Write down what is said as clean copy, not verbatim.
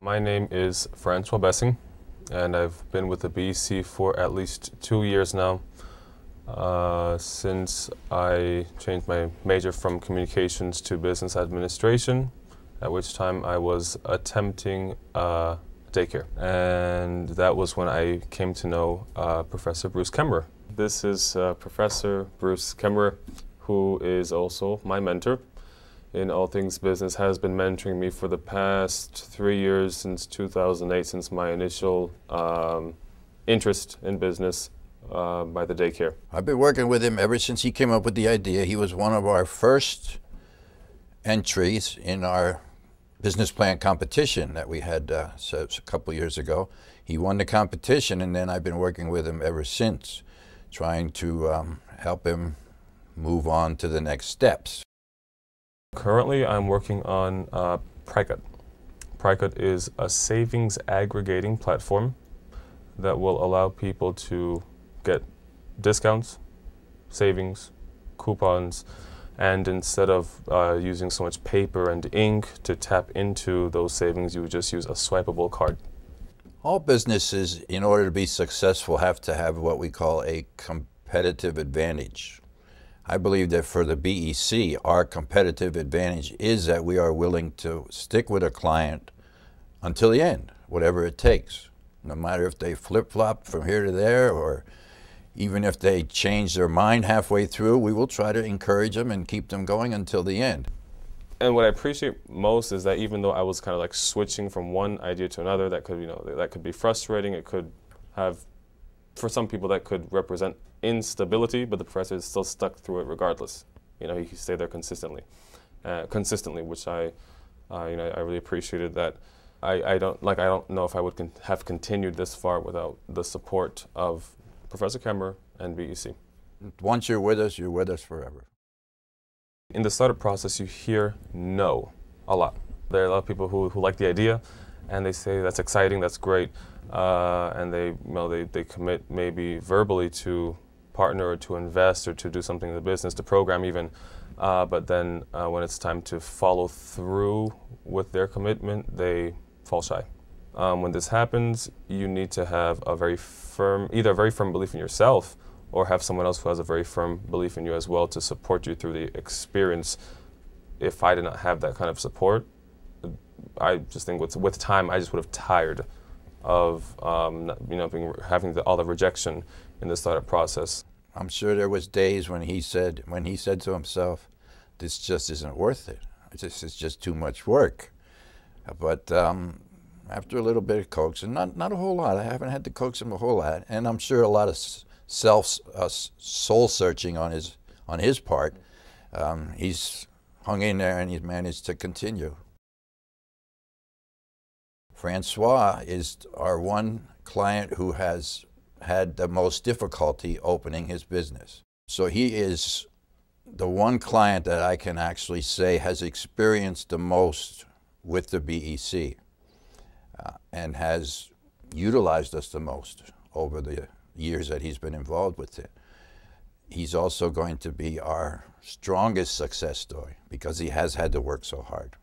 My name is Francois Bessing, and I've been with the BEC for at least 2 years now, since I changed my major from communications to business administration, at which time I was attempting daycare. And that was when I came to know Professor Bruce Kemmerer. This is Professor Bruce Kemmerer, who is also my mentor in all things business, has been mentoring me for the past 3 years, since 2008, since my initial interest in business by the daycare. I've been working with him ever since he came up with the idea. He was one of our first entries in our business plan competition that we had a couple years ago. He won the competition, and then I've been working with him ever since, trying to help him move on to the next steps. Currently, I'm working on Pricut. Pricut is a savings aggregating platform that will allow people to get discounts, savings, coupons, and instead of using so much paper and ink to tap into those savings, you would just use a swipeable card. All businesses, in order to be successful, have to have what we call a competitive advantage. I believe that for the BEC, our competitive advantage is that we are willing to stick with a client until the end, whatever it takes. No matter if they flip-flop from here to there, or even if they change their mind halfway through, we will try to encourage them and keep them going until the end. And what I appreciate most is that even though I was kind of like switching from one idea to another, that could, that could be frustrating. It could have, for some people, that could represent instability, but the professor is still stuck through it regardless. He stayed there consistently, which I really appreciated that. I don't know if I would have continued this far without the support of Professor Kemmerer and BEC. Once you're with us forever. In the startup process, you hear no a lot. There are a lot of people who like the idea, and they say that's exciting, that's great, and they commit maybe verbally to partner or to invest or to do something in the business, to program even, but then when it's time to follow through with their commitment, they fall shy. When this happens, you need to have either a very firm belief in yourself, or have someone else who has a very firm belief in you as well to support you through the experience. If I did not have that kind of support, I just think with time, I just would have tired of having all the rejection in the startup process. I'm sure there was days when he said to himself, "This just isn't worth it. It's just too much work." But after a little bit of coaxing, not a whole lot. I haven't had to coax him a whole lot, and I'm sure a lot of soul searching on his part. He's hung in there and he's managed to continue. Francois is our one client who has had the most difficulty opening his business. So he is the one client that I can actually say has experienced the most with the BEC and has utilized us the most over the years that he's been involved with it. He's also going to be our strongest success story because he has had to work so hard.